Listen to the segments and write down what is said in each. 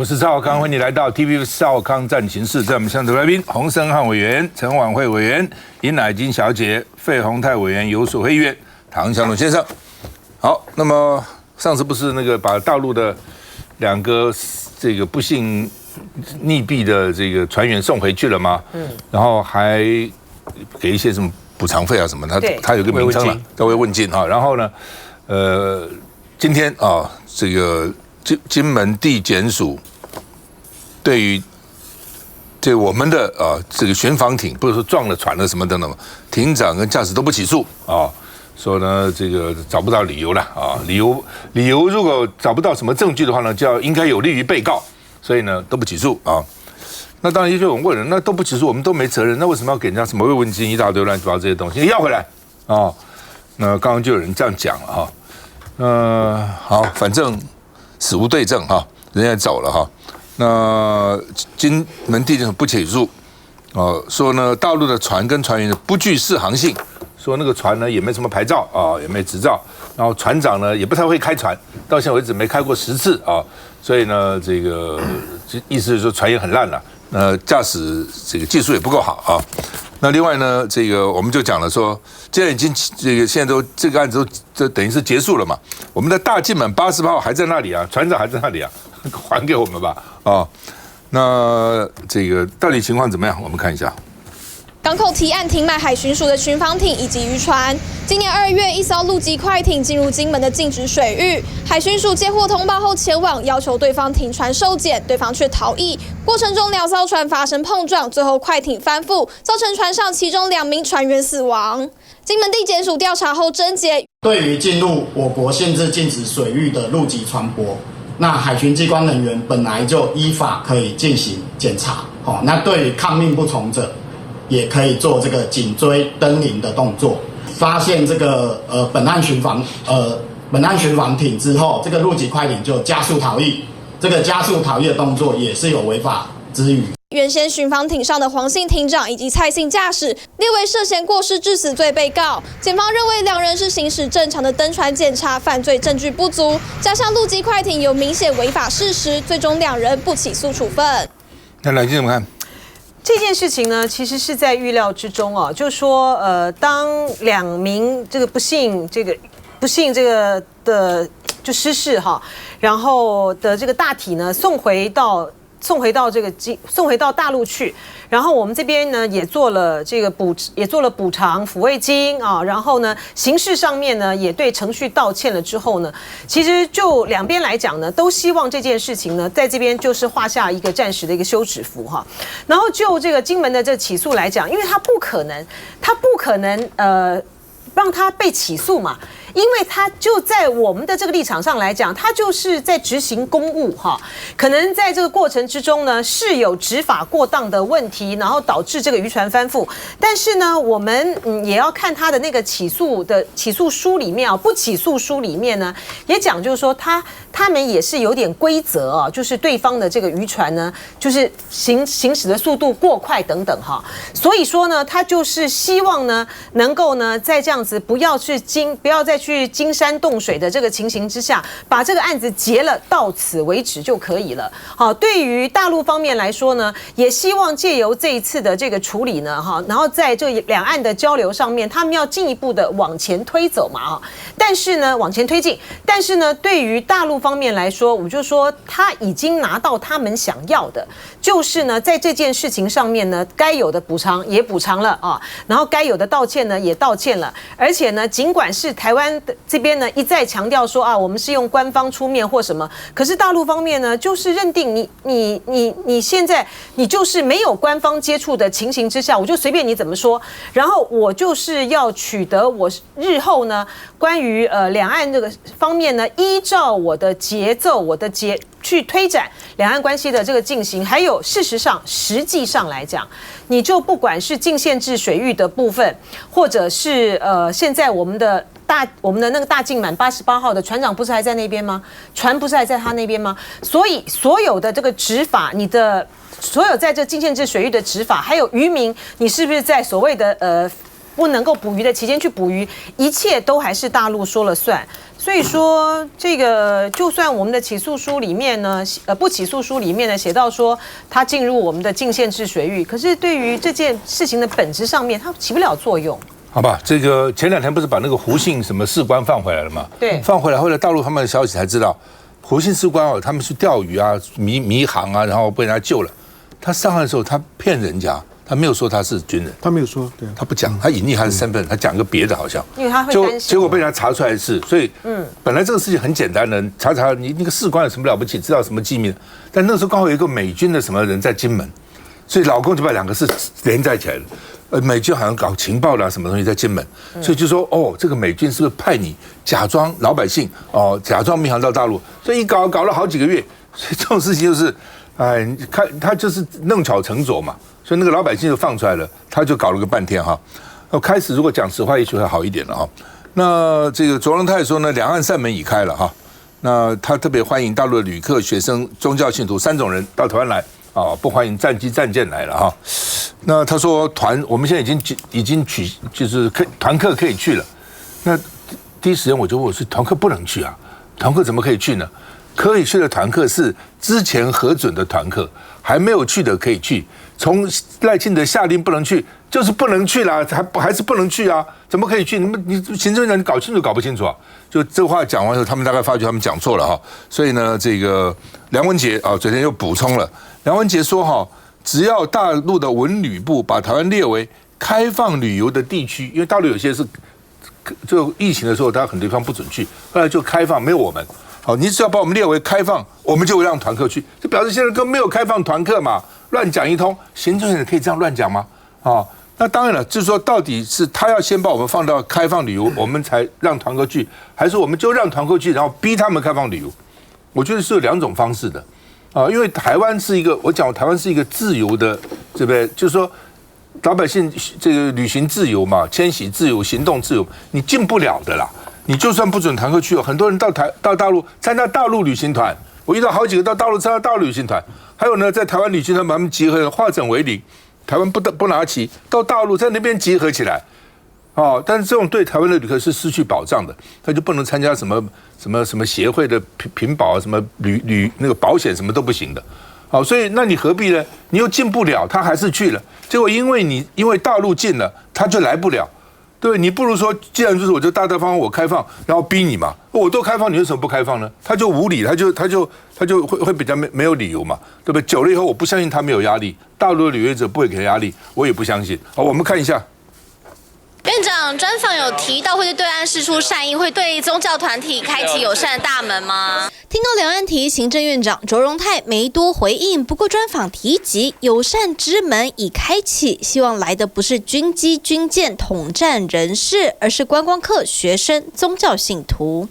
我是赵少康，欢迎你来到 TV 少康战情室。在我们现场的来宾，洪申翰委员、陈婉慧委员、尹乃菁小姐、费鸿泰委员、游淑慧议员、唐湘龙先生。好，那么上次不是那个把大陆的2个这个不幸溺毙的这个船员送回去了吗？然后还给一些什么补偿费啊什么，他有个名称了，叫慰问金啊。然后呢，今天啊，这个金门地检署对于我们的这个巡防艇，不是说撞了船了什么等等，艇长跟驾驶都不起诉啊，说呢这个找不到理由了啊，理由如果找不到什么证据的话呢，应该有利于被告，所以呢都不起诉啊。那当然，也许我们问了，那都不起诉，我们都没责任，那为什么要给人家什么慰问金一大堆乱七八糟这些东西要回来啊？那刚刚就有人这样讲了哈，好，反正死无对证哈，人家走了哈。那金门地检署不起诉，说呢大陆的船跟船员不具适航性，说那个船呢也没什么牌照啊，也没执照，然后船长呢也不太会开船，到现在为止没开过10次啊，所以呢这个意思是说船也很烂了，驾驶这个技术也不够好啊。那另外呢，这个我们就讲了说，既然已经现在都这个案子都等于是结束了嘛，我们的大金门88号还在那里啊，船长还在那里啊，还给我们吧啊。那这个到底情况怎么样？我们看一下。港口提案停买海巡署的巡防艇以及渔船。今年2月，一艘陆基快艇进入金门的禁止水域，海巡署接获通报后前往，要求对方停船受检，对方却逃逸。过程中2艘船发生碰撞，最后快艇翻覆，造成船上其中2名船员死亡。金门地检署调查后侦结，对于进入我国限制禁止水域的陆基船舶，那海巡机关人员本来就依法可以进行检查，那对于抗命不从者，也可以做这个紧追登临的动作。发现这个本案巡防艇之后，这个陆基快艇就加速逃逸。这个加速逃逸的动作也是有违法之余。原先巡防艇上的黄姓艇长以及蔡姓驾驶列为涉嫌过失致死罪被告。检方认为2人是行使正常的登船检查，犯罪证据不足，加上陆基快艇有明显违法事实，最终2人不起诉处分。那乃菁怎么看？这件事情呢，其实是在预料之中哦，就是说，当2名这个不幸的就失事哈，然后的这个大体呢送回到大陆去，然后我们这边呢也做了补偿抚慰金啊，然后呢刑事上面呢也对程序道歉了之后呢，其实就2边来讲呢，都希望这件事情呢在这边就是画下一个暂时的一个休止符哈。然后就这个金门的这起诉来讲，因为他不可能让他被起诉嘛。因为他就在我们的这个立场上来讲，他就是在执行公务哈，可能在这个过程之中呢是有执法过当的问题，然后导致这个渔船翻覆。但是呢，我们也要看他的那个起诉书里面啊，不起诉书里面呢也讲，就是说他们也是有点规则啊，就是对方的这个渔船呢，就是行驶的速度过快等等哈，所以说呢，他就是希望呢能够呢在这样子不要再去惊山动水的这个情形之下，把这个案子结了，到此为止就可以了。好，对于大陆方面来说呢，也希望借由这一次的这个处理呢，哈，然后在这2岸的交流上面，他们要进一步的往前推走嘛，哈。但是呢，往前推进，但是呢，对于大陆方面来说，我就说他已经拿到他们想要的，就是呢，在这件事情上面呢，该有的补偿也补偿了啊，然后该有的道歉呢也道歉了，而且呢，尽管是台湾这边呢一再强调说啊，我们是用官方出面或什么，可是大陆方面呢就是认定你现在你就是没有官方接触的情形之下，我就随便你怎么说，然后我就是要取得我日后呢关于2岸这个方面呢，依照我的节奏去推展2岸关系的这个进行，还有事实际上来讲，你就不管是禁限制水域的部分，或者是现在我们的那个大靖满88号的船长不是还在那边吗？船不是还在他那边吗？所以所有的这个执法，你的所有在这禁限制水域的执法，还有渔民，你是不是在所谓的不能够捕鱼的期间去捕鱼，一切都还是大陆说了算。所以说，这个就算我们的起诉书里面呢，不起诉书里面呢写到说它进入我们的禁限制水域，可是对于这件事情的本质上面，它起不了作用。好吧，这个前2天不是把那个胡姓什么士官放回来了吗？对，放回来，后来大陆他们的消息才知道，胡姓士官哦，他们去钓鱼啊、迷航啊，然后被人家救了。他上岸的时候，他骗人家。他没有说他是军人，他没有说，对，他不讲，他隐匿他的身份，他讲个别的，好像，因为他会担心，结果被人家查出来是，所以，本来这个事情很简单的，查你那个士官有什么了不起，知道什么机密，但那时候刚好有一个美军的什么人在金门，所以老公就把2个事连在起来了，美军好像搞情报的什么东西在金门，所以就说哦，这个美军是不是派你假装老百姓哦，假装迷航到大陆，所以搞了好几个月，所以这种事情就是，哎，看他就是弄巧成拙嘛。所以那个老百姓就放出来了，他就搞了个半天哈。开始如果讲实话，也许会好一点了哈。那这个卓荣泰说呢，两岸扇门已开了哈。那他特别欢迎大陆的旅客、学生、宗教信徒3种人到台湾来啊，不欢迎战机、战舰来了哈。那他说我们现在已经就是团客可以去了。那第一时间我就问我说，团客不能去啊？团客怎么可以去呢？可以去的团客是之前核准的团客，还没有去的可以去。从赖清德下令不能去，就是不能去啦，还是不能去啊？怎么可以去？你行政院长你搞清楚搞不清楚啊？就这话讲完后，他们大概发觉他们讲错了哈。所以呢，这个梁文杰啊，昨天又补充了。梁文杰说哈，只要大陆的文旅部把台湾列为开放旅游的地区，因为大陆有些是就疫情的时候，它很多地方不准去，后来就开放，没有我们。好，你只要把我们列为开放，我们就会让团客去，就表示现在根本没有开放团客嘛，乱讲一通。行政院可以这样乱讲吗？啊，那当然了，就是说到底是他要先把我们放到开放旅游，我们才让团客去，还是我们就让团客去，然后逼他们开放旅游？我觉得是有2种方式的啊，因为台湾是一个，我讲台湾是一个自由的，对不对？就是说老百姓这个旅行自由嘛，迁徙自由、行动自由，你进不了的啦。你就算不准团客去哦，很多人到大陆参加大陆旅行团，我遇到好几个到大陆参加大陆旅行团，还有呢，在台湾旅行团把他们集合化整为零，台湾不拿旗，到大陆在那边集合起来，哦，但是这种对台湾的旅客是失去保障的，他就不能参加什么协会的评保啊，什么那个保险什么都不行的，好，所以那你何必呢？你又进不了，他还是去了，结果因为大陆进了，他就来不了。对，你不如说，既然就是我就大大方方我开放，然后逼你嘛，我都开放，你为什么不开放呢？他就无理，他就会比较没有理由嘛，对不对？久了以后，我不相信他没有压力，大陆的旅游者不会给他压力，我也不相信。好，我们看一下。院长专访有提到会对对岸释出善意，会对宗教团体开启友善的大门吗？听到两岸提，行政院长卓荣泰没多回应。不过专访提及友善之门已开启，希望来的不是军机、军舰、统战人士，而是观光客、学生、宗教信徒。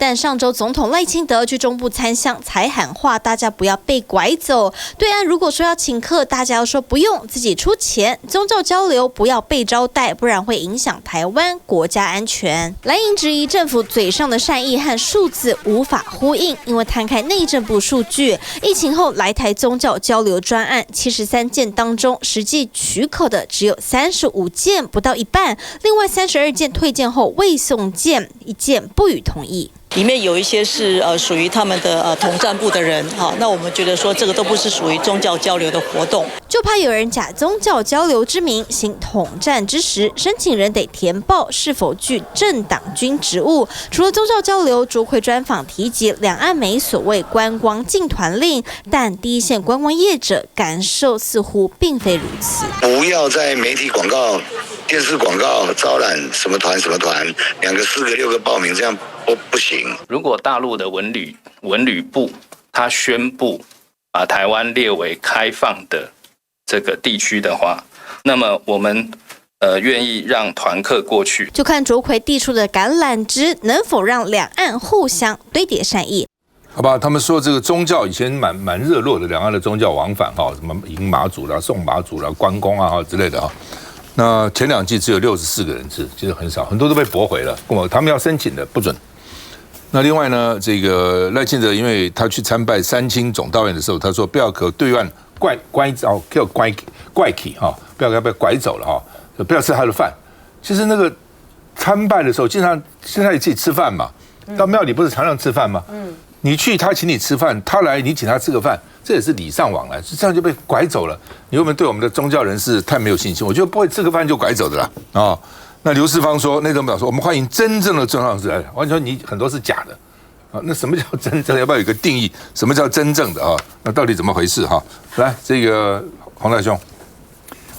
但上周总统赖清德去中部参乡，才喊话大家不要被拐走。对岸如果说要请客，大家要说不用，自己出钱。宗教交流不要被招待，不然会影响台湾国家安全。蓝营质疑政府嘴上的善意和数字无法呼应，因为摊开内政部数据，疫情后来台宗教交流专案73件当中，实际许可的只有35件，不到一半。另外32件退件后未送件，1件不予同意。里面有一些是属于他们的统战部的人，好，那我们觉得说这个都不是属于宗教交流的活动，就怕有人假宗教交流之名行统战之实，申请人得填报是否具政党军职务。除了宗教交流，卓奎专访提及两岸没所谓观光禁团令，但第一线观光业者感受似乎并非如此。不要在媒体广告、电视广告招揽什么团什么团，2个、4个、6个报名，这样不行。如果大陆的文旅部他宣布把台湾列为开放的这个地区的话，那么我们愿意让团客过去，就看卓奎递出的橄榄枝能否让两岸互相堆叠善意。好吧，他们说这个宗教以前蛮热络的，两岸的宗教往返哈，什么迎马祖啦、送马祖啦、关公啊之类的哈。那前2季只有64个人次，其实很少，很多都被驳回了，他们要申请的不准。那另外呢，这个赖清德因为他去参拜三清总道院的时候，他说不要可对岸拐走，叫拐去哈，不要被拐走了哈。不要吃他的饭。其实那个参拜的时候，经常现在一起吃饭嘛，到庙里不是常常吃饭吗？你去他请你吃饭，他来你请他吃个饭，这也是礼尚往来，这样就被拐走了。你会不会对我们的宗教人士太没有信心？我觉得不会吃个饭就拐走的啦啊。那刘世芳说，内政部长说，我们欢迎真正的宗教人士来，完全你很多是假的啊。那什么叫真正？要不要有个定义？什么叫真正的啊？那到底怎么回事哈？来，这个洪大兄，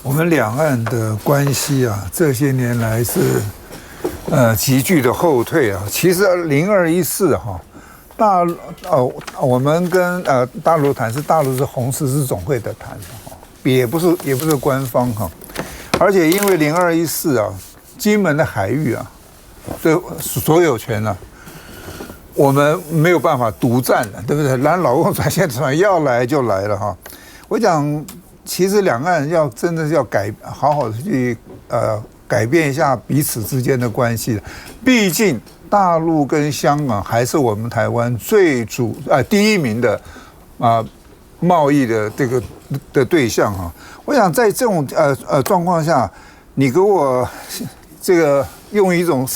我们两岸的关系啊，这些年来是急剧的后退啊。其实0214哈，我们跟大陆谈是大陆是红十字总会的谈哈，也不是官方哈。而且因为0214啊，金门的海域啊的所有权啊，我们没有办法独占了，对不对？蓝老共船、现船要来就来了哈。我讲，其实两岸真的是要好好的去改变一下彼此之间的关系。毕竟大陆跟香港还是我们台湾第一名的贸易的的对象哈。我想在这种状况下，你给我这个用一种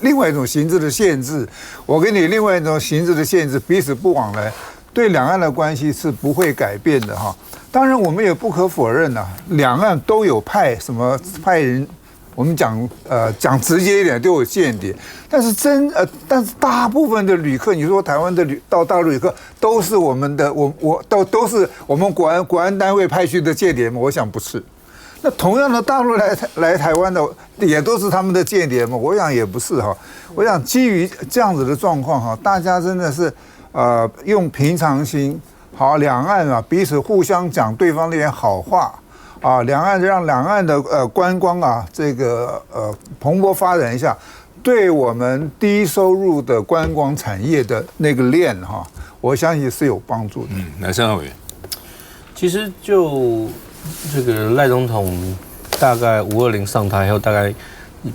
另外一种形式的限制，我给你另外一种形式的限制，彼此不往来，对两岸的关系是不会改变的哈。当然，我们也不可否认呐，两岸都有派人，我们讲直接一点，都有间谍。但是大部分的旅客，你说台湾的到大陆旅客都是我们的，都是我们国安单位派去的间谍吗？我想不是。那同样的，大陆来台湾的也都是他们的间谍吗？我想也不是哈。我想基于这样子的状况哈，大家真的是用平常心，好，两岸啊彼此互相讲对方的一点好话啊，让两岸的观光啊这个蓬勃发展一下，对我们低收入的观光产业的那个链哈，我相信是有帮助的。来，申浩宇，其实就这个赖总统大概520上台后，大概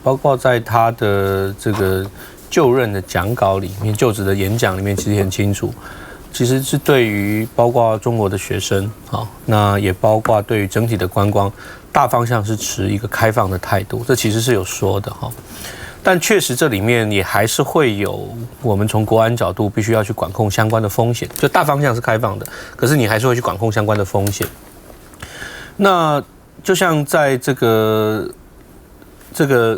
包括在他的这个就任的讲稿里面、就职的演讲里面，其实很清楚，其实是对于包括中国的学生，好，那也包括对于整体的观光大方向是持一个开放的态度，这其实是有说的哈。但确实这里面也还是会有我们从国安角度必须要去管控相关的风险，就大方向是开放的，可是你还是会去管控相关的风险。那就像在这个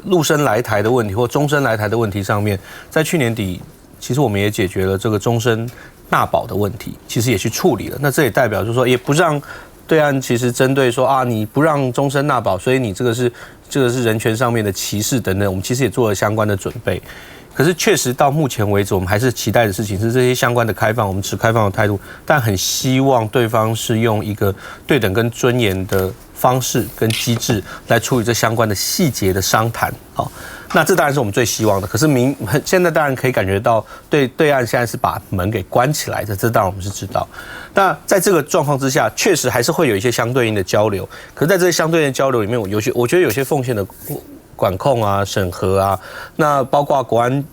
陆生来台的问题或终身来台的问题上面，在去年底，其实我们也解决了这个终身纳保的问题，其实也去处理了。那这也代表就是说，也不让对岸其实针对说你不让终身纳保，所以你这个是人权上面的歧视等等，我们其实也做了相关的准备。可是确实到目前为止，我们还是期待的事情是这些相关的开放，我们持开放的态度，但很希望对方是用一个对等跟尊严的方式跟机制来处理这相关的细节的商谈。好，那这当然是我们最希望的。可是现在当然可以感觉到对岸现在是把门给关起来的，这当然我们是知道。那在这个状况之下，确实还是会有一些相对应的交流。可是在这些相对应的交流里面，我觉得有些奉献的管控啊、审核啊，那包括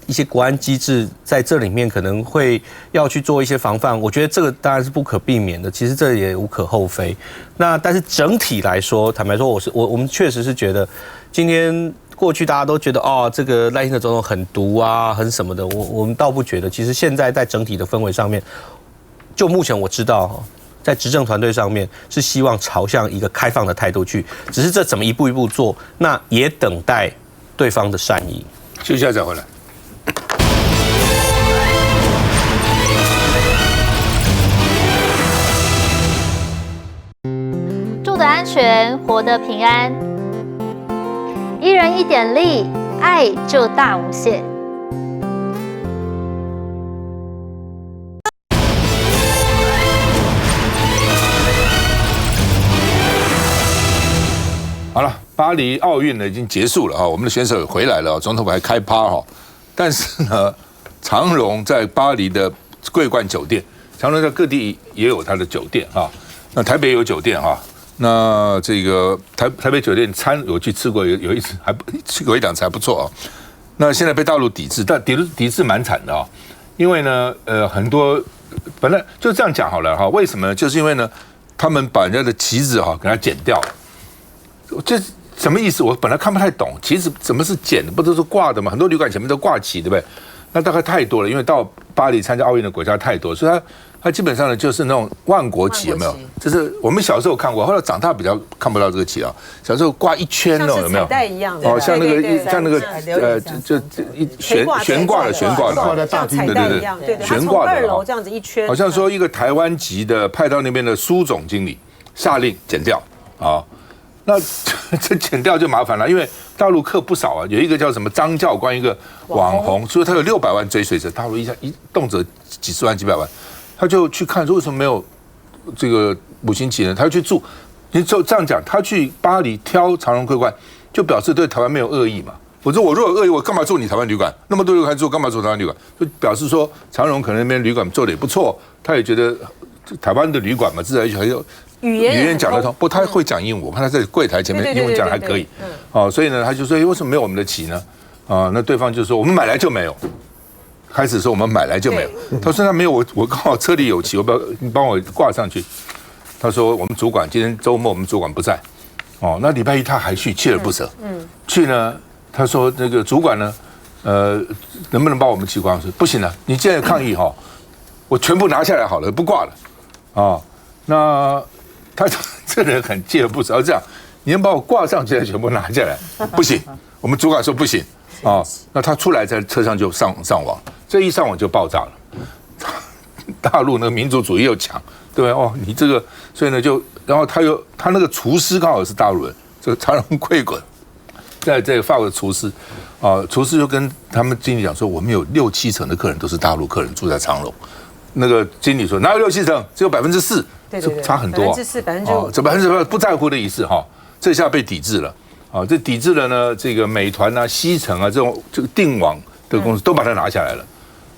一些国安机制在这里面可能会要去做一些防范，我觉得这个当然是不可避免的，其实这也无可厚非。那但是整体来说，坦白说，我们确实是觉得，今天过去大家都觉得这个赖清德总统很毒啊、很什么的，我们倒不觉得。其实现在在整体的氛围上面，就目前我知道在执政团队上面是希望朝向一个开放的态度去，只是这怎么一步一步做，那也等待对方的善意。休息一下再回来。住得安全，活得平安，一人一点力，爱就大无限。好了，巴黎奥运呢已经结束了啊，我们的选手也回来了，总统府还开趴哈。但是呢，长荣在巴黎的桂冠酒店，长荣在各地也有它的酒店啊。那台北有酒店哈，那这个台北酒店餐有去吃过，有一次吃过1-2次还不错啊。那现在被大陆抵制，但抵制蛮惨的啊，因为呢很多本来就这样讲好了哈，为什么呢？就是因为呢他们把人家的旗子哈给它剪掉。这什么意思？我本来看不太懂，其实怎么是剪的？不都是挂的吗？很多旅馆前面都挂旗，对不对？那大概太多了，因为到巴黎参加奥运的国家太多，所以它基本上呢就是那种万国旗，有没有？就是我们小时候看过，后来长大比较看不到这个旗啊。小时候挂一圈哦，有没有？像是彩带一样的哦，像那个就悬挂的像彩带一样，对，悬挂的2楼这样子一圈。好像说一个台湾籍的派到那边的苏总经理下令剪掉啊。那这剪掉就麻烦了，因为大陆客不少啊，有一个叫什么张教官，一个网红，所以他有600万追随者，大陆一动辄几十万、几百万，他就去看说为什么没有这个5星级呢？他去住，你就这样讲，他去巴黎挑长荣桂冠，就表示对台湾没有恶意嘛。我说我如果有恶意，我干嘛住你台湾旅馆？那么多旅馆住，干嘛住台湾旅馆？就表示说长荣可能那边旅馆做的也不错，他也觉得台湾的旅馆嘛，至少还有。语言讲得通，不，他会讲英文，我看他在柜台前面英文讲还可以，哦，所以呢，他就说，为什么没有我们的旗呢？啊，那对方就说我们买来就没有，开始说我们买来就没有，他说那没有，我刚好车里有旗，你帮我挂上去。他说我们主管今天周末我们主管不在，哦，那礼拜一他还去，锲而不舍，去呢，他说那个主管呢，能不能把我们旗挂上去？不行了，你现在抗议哈，我全部拿下来好了，不挂了，啊，那。他这人很锲而不舍，这样你要把我挂上去，全部拿下来，不行。我们主管说不行啊，那他出来在车上就上网，这一上网就爆炸了。大陆那个民族主义又强，对吧？哦，你这个，所以呢然后他那个厨师刚好是大陆人，这个长荣桂冠，在这个法国的厨师啊，厨师就跟他们经理讲说，我们有6-7成的客人都是大陆客人住在长荣。那个经理说哪有6-7成，只有4%。对，差很多，4%，这2%不在乎的意思哈，这下被抵制了啊！这抵制了呢，这个美团啊、西城啊这个订网的公司都把它拿下来了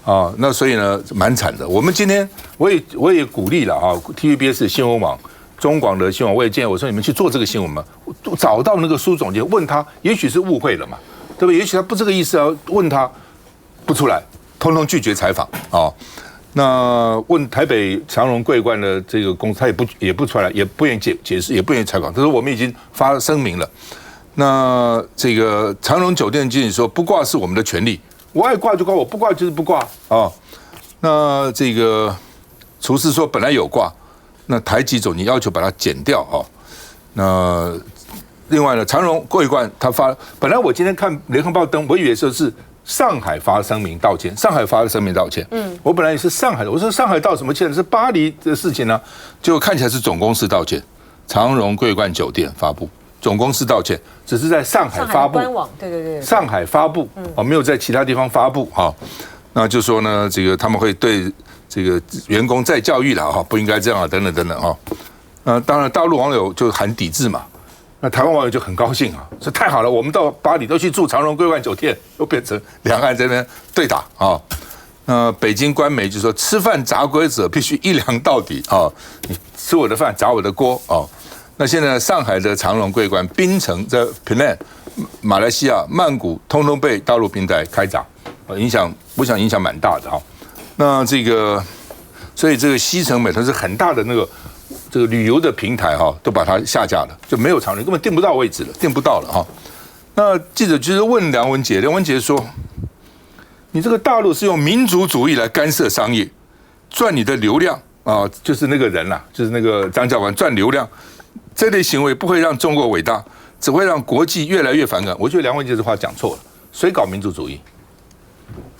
啊！那所以呢，蛮惨的。我们今天我也鼓励了啊 ，TVBS 新闻网、中广的新闻网，我也建议我说你们去做这个新闻嘛，找到那个苏总监问他，也许是误会了嘛，对不对？也许他不这个意思啊，问他不出来，通通拒绝采访啊。那问台北长荣桂冠的这个公司，他也不出来，也不愿意解释，也不愿意采访。他说我们已经发声明了。那这个长荣酒店经理说，不挂是我们的权利，我爱挂就挂，我不挂就是不挂啊。那这个厨师说本来有挂，那台籍总经要求把它剪掉啊。那另外呢，长荣桂冠他发，本来我今天看联合报登，我以为说是。上海发声明道歉，上海发声明道歉。我本来也是上海的，我说上海道什么歉？是巴黎的事情呢？结果看起来是总公司道歉，长荣桂冠酒店发布，总公司道歉，只是在上海发布，官网，对，上海发布，没有在其他地方发布哈。那就说呢，这个他们会对这个员工再教育了哈，不应该这样啊，等等哈。当然大陆网友就喊抵制嘛。那台湾网友就很高兴啊，说太好了，我们到巴黎都去住长荣桂冠酒店，又变成两岸这边对打啊。那北京官媒就说，吃饭砸锅者必须一粮到底啊，你吃我的饭砸我的锅啊。那现在上海的长荣桂冠、槟城在 Penang、马来西亚曼谷，通通被大陆平台开闸，我想影响蛮大的哈。那这个，所以这个西城美团是很大的那个。这个旅游的平台哈，都把它下架了，就没有长荣，根本订不到位置了，订不到了哈。那记者就是问梁文杰，梁文杰说：“你这个大陆是用民族主义来干涉商业，赚你的流量啊，就是那个人啦，就是那个张教官赚流量，这类行为不会让中国伟大，只会让国际越来越反感。”我觉得梁文杰这话讲错了，谁搞民族主义？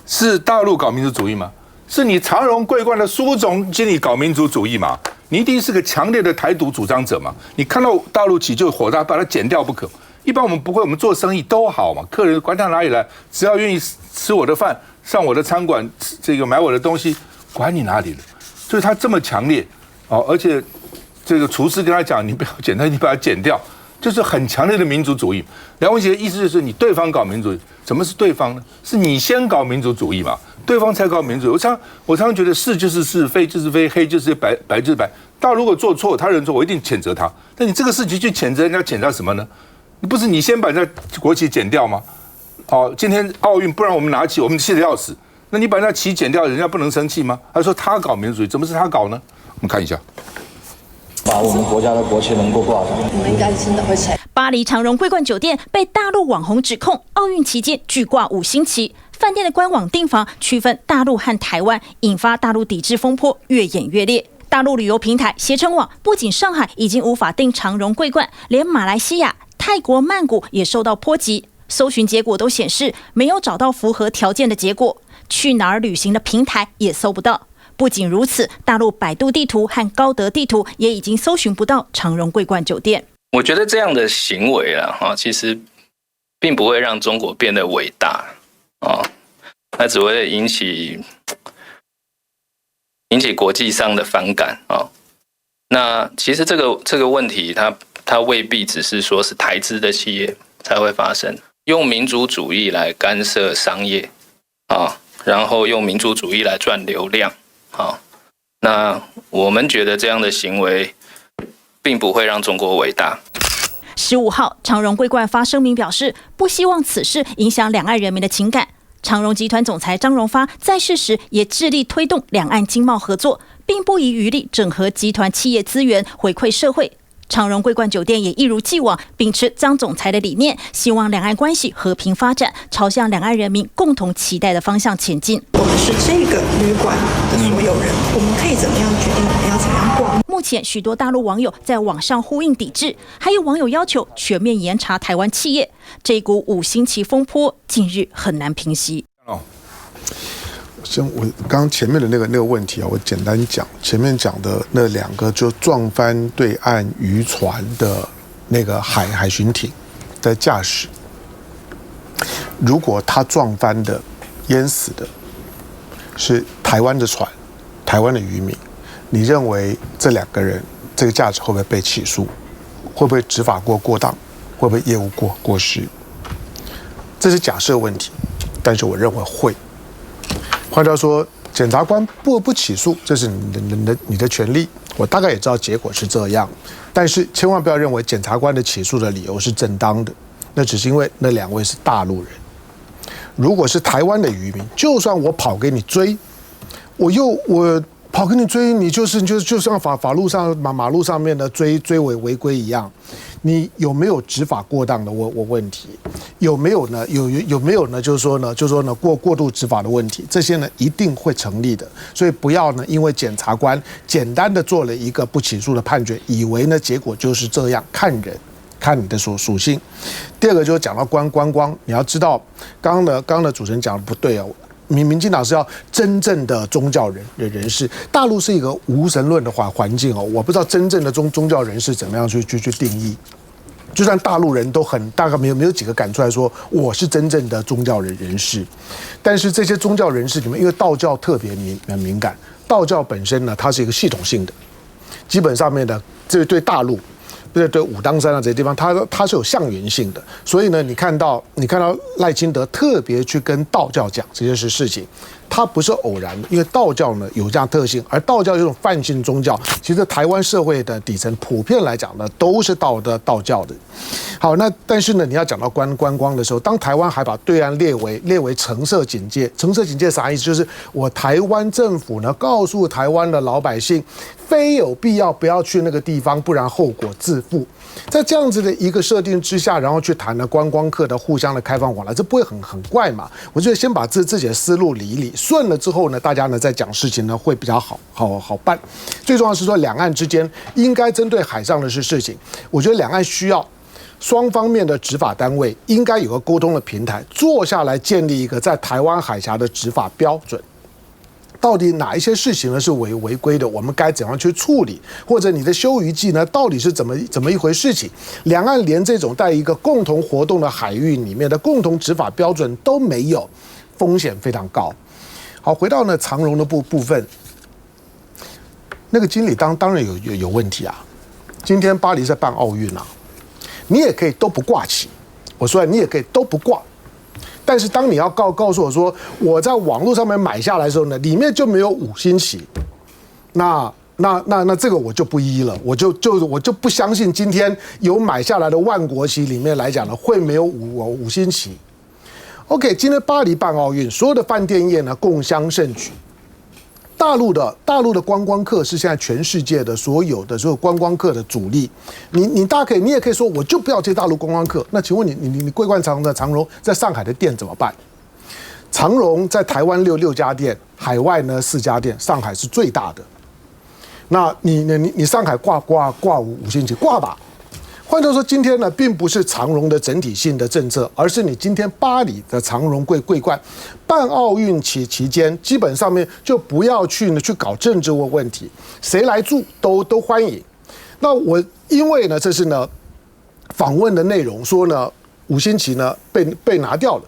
是大陆搞民族主义吗？是你长荣桂冠的苏总经理搞民族主义嘛？你一定是个强烈的台独主张者嘛？你看到大陆旗就火大，把它剪掉不可。一般我们不会，我们做生意都好嘛，客人管他哪里来，只要愿意吃我的饭，上我的餐馆，这个买我的东西，管你哪里了。所以他这么强烈哦，而且这个厨师跟他讲，你不要剪掉，你把它剪掉，就是很强烈的民族主义。梁文杰的意思就是你对方搞民族主义，什么是对方呢？是你先搞民族主义嘛？对方才搞民主。我常常觉得是就是是，非就是非，黑就是白，白就是白。他如果做错，他认错，我一定谴责他。但你这个事情去谴责人家，谴责什么呢？不是你先把人家国旗剪掉吗？哦，今天奥运不然我们拿起，我们气得要死。那你把人家旗剪掉，人家不能生气吗？他说他搞民主主义，怎么是他搞呢？我们看一下。把我们国家的国旗能够挂上，我们应该真的会巴黎长荣桂冠酒店被大陆网红指控奥运期间拒挂5星旗，饭店的官网订房区分大陆和台湾，引发大陆抵制风波越演越烈。大陆旅游平台携程网不仅上海已经无法订长荣桂冠，连马来西亚、泰国曼谷也受到波及。搜寻结果都显示没有找到符合条件的结果，去哪儿旅行的平台也搜不到。不仅如此，大陆百度地图和高德地图也已经搜寻不到长荣桂冠酒店。我觉得这样的行为其实并不会让中国变得伟大那只会引起国际上的反感那其实这个问题它未必只是说是台资的企业才会发生，用民族主义来干涉商业然后用民族主义来赚流量那我们觉得这样的行为并不会让中国伟大。15号，长荣桂冠发声明表示，不希望此事影响两岸人民的情感。长荣集团总裁张荣发在世时也致力推动两岸经贸合作，并不遗余力整合集团企业资源回馈社会。长荣桂冠酒店也一如既往秉持张总裁的理念，希望两岸关系和平发展，朝向两岸人民共同期待的方向前进。我们是这个旅馆的所有人，我们可以怎么样决定我们要怎么样逛？目前许多大陆网友在网上呼应抵制，还有网友要求全面严查台湾企业。这股5星旗风波近日很难平息。我刚前面的那个问题我简单讲，前面讲的那2个就撞翻对岸渔船的那个海巡艇的驾驶，如果他撞翻的、淹死的是台湾的船、台湾的渔民，你认为这2个人这个驾驶会不会被起诉？会不会执法过当？会不会业务过失？这是假设问题，但是我认为会。换句话说，检察官不起诉，这是你的权利。我大概也知道结果是这样，但是千万不要认为检察官的起诉的理由是正当的，那只是因为那2位是大陆人。如果是台湾的渔民，就算我跑给你追，我跑给你追，你就像法路上马路上面的追违规一样，你有没有执法过当的问题？有没有呢？有没有呢？就是说呢过度执法的问题，这些呢一定会成立的。所以不要呢因为检察官简单的做了一个不起诉的判决，以为呢结果就是这样，看人。看你的属性。第二个就是讲到观光，你要知道，刚刚的主持人讲的不对哦。民进党是要真正的宗教人士，大陆是一个无神论的环境哦，我不知道真正的宗教人士怎么样去定义。就算大陆人都大概没有几个敢出来说我是真正的宗教人士，但是这些宗教人士里面，因为道教特别敏感，道教本身呢它是一个系统性的，基本上面的这对大陆。对武当山这些地方，它是有象原性的，所以呢，你看到赖清德特别去跟道教讲这些事情，它不是偶然的，因为道教呢有这样特性，而道教这种泛性宗教，其实台湾社会的底层普遍来讲呢，都是道教的。好，那但是呢，你要讲到观光的时候，当台湾还把对岸列为橙色警戒，橙色警戒啥意思？就是我台湾政府呢告诉台湾的老百姓，非有必要不要去那个地方，不然后果自负。在这样子的一个设定之下，然后去谈了观光客的互相的开放往来，这不会很怪嘛？我觉得先把自己的思路理一理顺了之后呢，大家呢再讲事情呢会比较好办。最重要是说，两岸之间应该针对海上的事情，我觉得两岸需要双方面的执法单位应该有个沟通的平台，坐下来建立一个在台湾海峡的执法标准。到底哪一些事情呢是违规的，我们该怎样去处理？或者你的休渔季呢，到底是怎么一回事情？两岸连这种在一个共同活动的海域里面的共同执法标准都没有，风险非常高。好，回到呢长荣的部分，那个经理当然有问题啊。今天巴黎在办奥运啊，你也可以都不挂旗，我说你也可以都不挂。但是当你要告诉我说我在网络上面买下来的时候呢，里面就没有5星旗，那这个我就不依了，我就不相信今天有买下来的万国旗里面来讲呢会没有5星旗。OK， 今天巴黎办奥运，所有的饭店业呢共襄盛举，大陆的观光客是现在全世界的所有观光客的主力。你也可以说，我就不要接大陆观光客。那请问你桂冠长荣在上海的店怎么办？长荣在台湾6家店，海外呢4家店，上海是最大的。那你上海挂5星级挂吧。换句话说，今天呢，并不是长荣的整体性的政策，而是你今天巴黎的长荣桂冠办奥运期间，基本上面就不要去搞政治问题，谁来住都欢迎。那因为呢，这是呢访问的内容说呢，5星旗呢被拿掉了。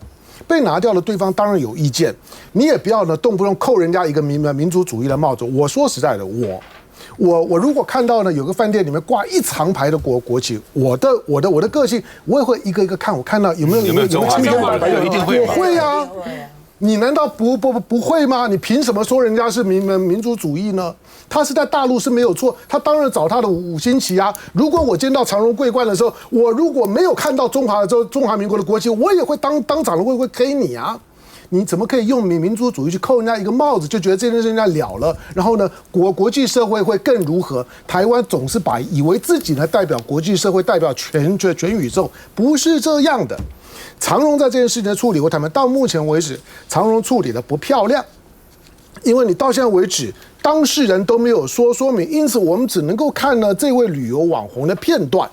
被拿掉了，对方当然有意见，你也不要呢动不动扣人家一个民族主义的帽子。我说实在的，我如果看到呢有个饭店里面挂一长排的国旗，我的个性我也会一个一个看，我看到有没有中华民国的，一定会，我会啊。你难道不会吗？你凭什么说人家是民族主义呢？他是在大陆是没有错，他当然找他的5星旗啊。如果我见到长荣桂冠的时候，我如果没有看到中华民国的国旗，我也会当场的会 K 你啊。你怎么可以用民族主义去扣人家一个帽子，就觉得这件事人家了了？然后呢，国际社会会更如何？台湾总是以为自己呢代表国际社会，代表全宇宙，不是这样的。长荣在这件事情的处理，我坦白到目前为止，长荣处理的不漂亮，因为你到现在为止，当事人都没有说明，因此我们只能够看呢这位旅游网红的片段。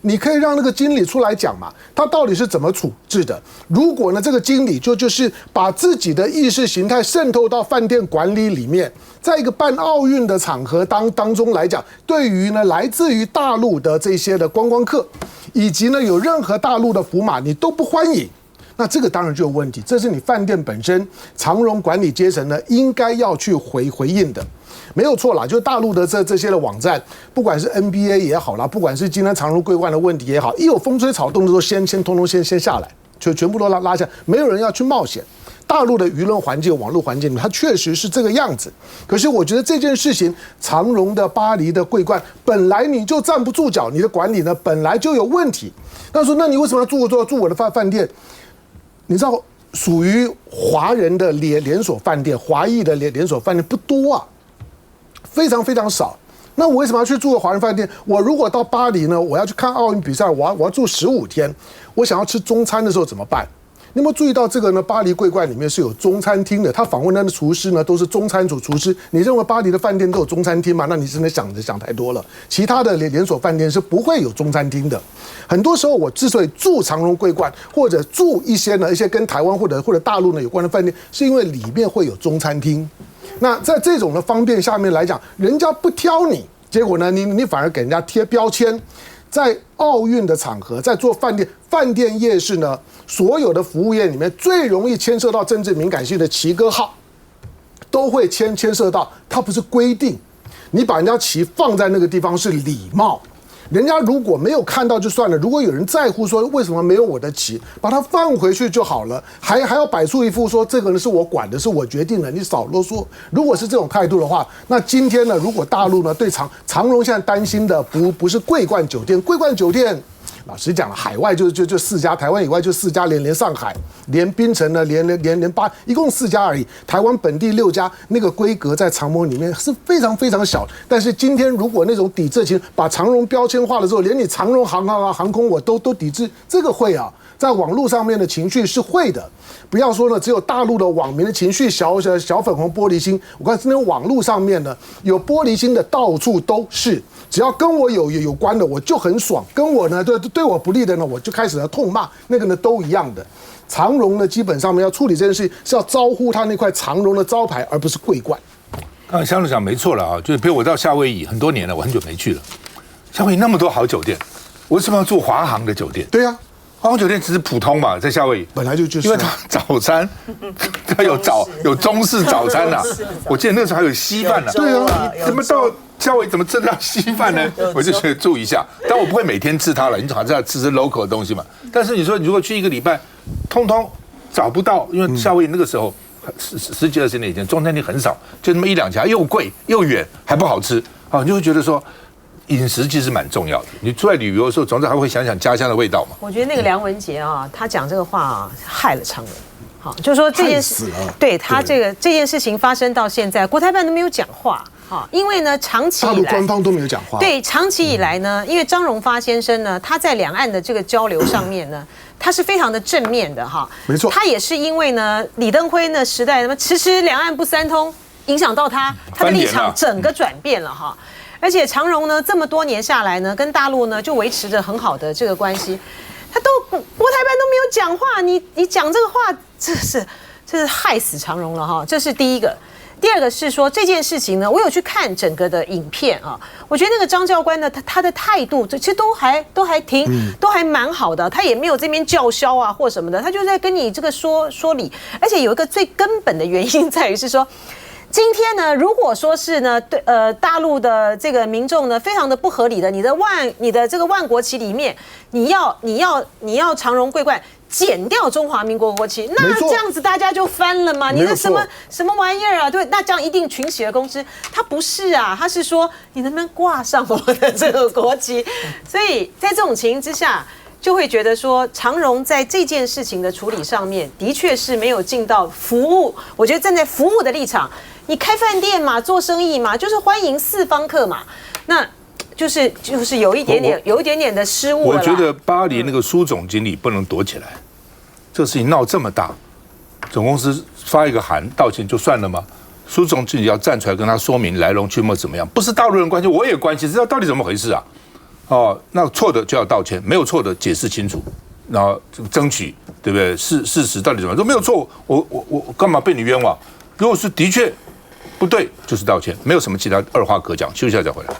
你可以让那个经理出来讲嘛，他到底是怎么处置的？如果呢这个经理就是把自己的意识形态渗透到饭店管理里面，在一个办奥运的场合当中来讲，对于呢来自于大陆的这些的观光客，以及呢有任何大陆的符码，你都不欢迎。那这个当然就有问题，这是你饭店本身长荣管理阶层呢应该要去回应的。没有错啦，就大陆的这些的网站，不管是 NBA 也好啦，不管是今天长荣桂冠的问题也好，一有风吹草动的时候，先通通先下来，就全部都拉下，没有人要去冒险。大陆的舆论环境、网络环境，它确实是这个样子。可是我觉得这件事情，长荣的巴黎的桂冠本来你就站不住脚，你的管理呢本来就有问题。那说，那你为什么要住我的饭店？你知道，属于华人的连锁饭店，华裔的连锁饭店不多啊。非常非常少，那我为什么要去住个华人饭店？我如果到巴黎呢，我要去看奥运比赛，我要住15天，我想要吃中餐的时候怎么办？你有没有注意到这个呢？巴黎桂冠里面是有中餐厅的，他访问他的厨师呢都是中餐厨师。你认为巴黎的饭店都有中餐厅吗？那你真的想太多了。其他的连锁饭店是不会有中餐厅的。很多时候我之所以住长荣桂冠，或者住一些跟台湾或者大陆呢有关的饭店，是因为里面会有中餐厅。那在这种的方便下面来讲，人家不挑你，结果呢，你反而给人家贴标签。在奥运的场合，在做饭店业是呢，所有的服务业里面最容易牵涉到政治敏感性的旗歌号，都会牵涉到。它不是规定，你把人家旗放在那个地方是礼貌。人家如果没有看到就算了，如果有人在乎说为什么没有我的旗，把它放回去就好了，还要摆出一副说这个呢是我管的，是我决定的，你少啰嗦。如果是这种态度的话，那今天呢，如果大陆呢对长荣现在担心的不是桂冠酒店，桂冠酒店。老实讲了，海外就4家，台湾以外就4家，连上海，连槟城呢，连8，一共4家而已。台湾本地6家，那个规格在长荣里面是非常非常小。但是今天如果那种抵制情，把长荣标签化了之后，连你长荣航空我都抵制，这个会啊，在网络上面的情绪是会的。不要说呢，只有大陆的网民的情绪小粉红玻璃心，我看今天网络上面呢，有玻璃心的到处都是。只要跟我有关的，我就很爽；跟我呢对我不利的呢，我就开始痛骂。那个呢都一样的。长荣呢，基本上面要处理这件事情，是要招呼他那块长荣的招牌，而不是桂冠。刚才香龙讲没错了啊，就是比如我到夏威夷很多年了，我很久没去了。夏威夷那么多好酒店，我为什么要住华航的酒店？对啊。华航酒店只是普通嘛，在夏威夷本来就是，因为它早餐，它有中式早餐啊。我记得那时候还有稀饭呢。对啊，怎么到夏威夷怎么吃到稀饭呢？我就觉得注意一下，但我不会每天吃它了，你好像要吃 local 的东西嘛。但是你说你如果去1个礼拜，通通找不到，因为夏威夷那个时候10几20年以前，中餐厅很少，就那么1、2家，又贵又远，还不好吃，你就会觉得说。饮食其实蛮重要的，你出来旅游的时候，总之还会想想家乡的味道嘛。我觉得那个梁文杰啊，他讲这个话啊，害了长荣。好，就是说这件事，对他这件事情发生到现在，国台办都没有讲话。好，因为呢，长期以来，大陆官方都没有讲话。对，长期以来呢，因为张荣发先生呢，他在两岸的这个交流上面呢，他是非常的正面的哈。没错。他也是因为呢，李登辉呢时代什么迟迟两岸不三通，影响到他的立场整个转变了哈。而且长荣呢这么多年下来呢，跟大陆呢就维持着很好的这个关系，他都国台办都没有讲话，你讲这个话，这是害死长荣了哈。这是第一个。第二个是说这件事情呢，我有去看整个的影片啊，我觉得那个张教官呢，他的态度其实都还蛮好的，他也没有这边叫嚣啊或什么的，他就在跟你这个说理，而且有一个最根本的原因在于是说。今天呢，如果说是呢，对大陆的这个民众呢，非常的不合理的，你的这个万国旗里面，你要长荣桂冠剪掉中华民国国旗，那这样子大家就翻了嘛？你的什么玩意儿啊？对，那这样一定群起而攻之。他不是啊，他是说你能不能挂上我的这个国旗？所以在这种情形之下。就会觉得说，长荣在这件事情的处理上面，的确是没有尽到服务。我觉得站在服务的立场，你开饭店嘛，做生意嘛，就是欢迎四方客嘛，那就是有一点点的失误了。我觉得巴黎那个苏总经理不能躲起来，这事情闹这么大，总公司发一个函道歉就算了吗？苏总经理要站出来跟他说明来龙去脉怎么样？不是大陆人关系，我也关系，知道到底怎么回事啊？哦，那错的就要道歉，没有错的解释清楚，然后争取，对不对？事实到底怎么样？说没有错，我干嘛被你冤枉？如果是的确不对，就是道歉，没有什么其他二话可讲。休息一下再回来。